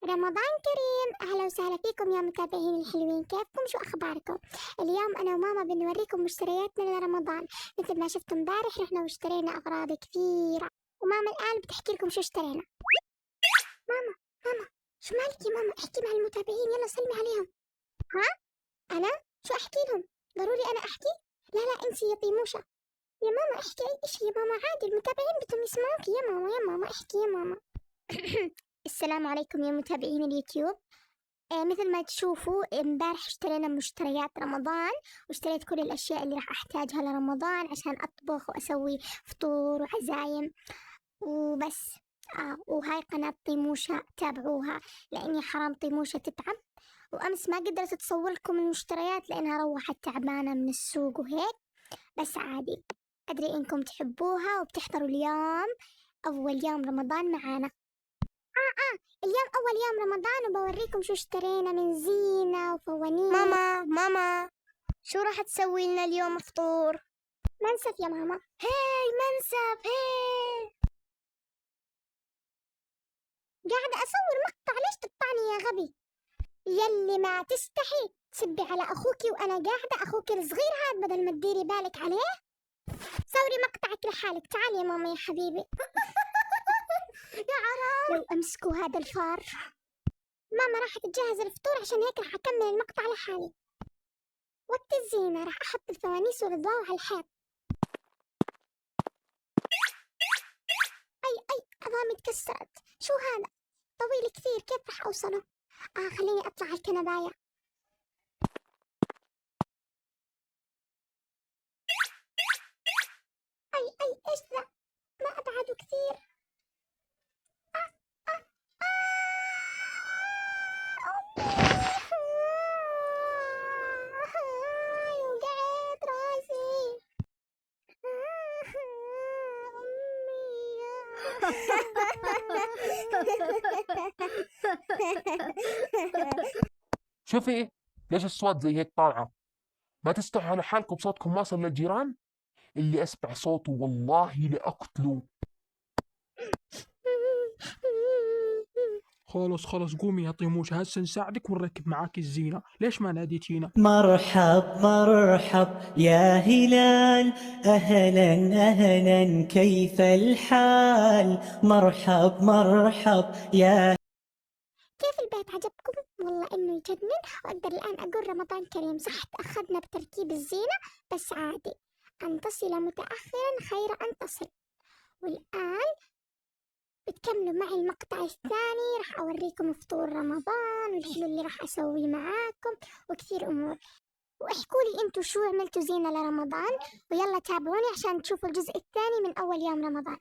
رمضان كريم، أهلا وسهلا فيكم يا متابعين الحلوين. كيفكم؟ شو أخباركم؟ اليوم أنا وماما بنوريكم مشترياتنا لرمضان. مثل ما شفتوا امبارح رحنا واشترينا أغراض كثيرة، وماما الآن بتحكي لكم شو اشترينا. ماما شو مالك يا ماما؟ احكي مع المتابعين، يلا سلمي عليهم. ها؟ أنا؟ شو أحكي لهم؟ ضروري أنا أحكي؟ لا انسي يا طيموشة. يا ماما احكي أي إشي يا ماما، عادي المتابعين بدهم يسمعوك. يا ماما احكي يا ماما. السلام عليكم يا متابعين اليوتيوب. مثل ما تشوفوا امبارح اشترينا مشتريات رمضان، واشتريت كل الأشياء اللي راح أحتاجها لرمضان عشان أطبخ وأسوي فطور وعزايم وبس. وهاي قناة طيموشة، تابعوها لأني حرام طيموشة تتعب. وأمس ما قدرت تصور لكم المشتريات لأنها روحت تعبانة من السوق وهيك، بس عادي. أدري إنكم تحبوها وبتحضروا اليوم أول يوم رمضان معانا. اليوم أول يوم رمضان وبوريكم شو اشترينا من زينة وفوانيس. ماما شو راح تسوي لنا اليوم فطور؟ منسف يا ماما. هاي منسف، هاي قاعدة أصور مقطع، ليش تقطعني يا غبي؟ يلي ما تستحي تسبي على أخوكي وأنا قاعدة. أخوكي الصغير هاد بدل ما تديري بالك عليه. صوري مقطعك لحالك. تعالي يا ماما يا حبيبي. يا عرام، لو أمسكوا هذا الفار. ماما راح تجهز الفطور عشان هيك راح أكمل المقطع لحالي. وقت الزينة راح أحط الفوانيس والأضواء على الحيط. أي عظامي تكسرت. شو هذا؟ طويل كثير، كيف راح أوصله؟ خليني أطلع على الكنباية. إيش ذا؟ ما أبعده كثير. أمي وقعت راسي. شوفي، ليش الصوت زي هيك طالعة؟ ما تستحوا على حالكم، صوتكم واصل للجيران. اللي أسمع صوته والله لأقتله. خلص قومي يا طيموش، هسه نساعدك ونركب معاك الزينة. ليش ما ناديتينا؟ مرحب يا هلال، أهلا كيف الحال؟ مرحب يا كيف البيت عجبكم؟ والله إنه يجنن، وأقدر الآن أقول رمضان كريم. صح تأخذنا بتركيب الزينة بس عادي، أن تصل متأخرا خير أن تصل. والآن بتكملوا معي المقطع الثاني، راح أوريكم فطور رمضان والحلو اللي راح أسويه معاكم وكثير أمور. واحكوا لي أنتوا شو عملتوا زينة لرمضان، ويلا تابعوني عشان تشوفوا الجزء الثاني من أول يوم رمضان.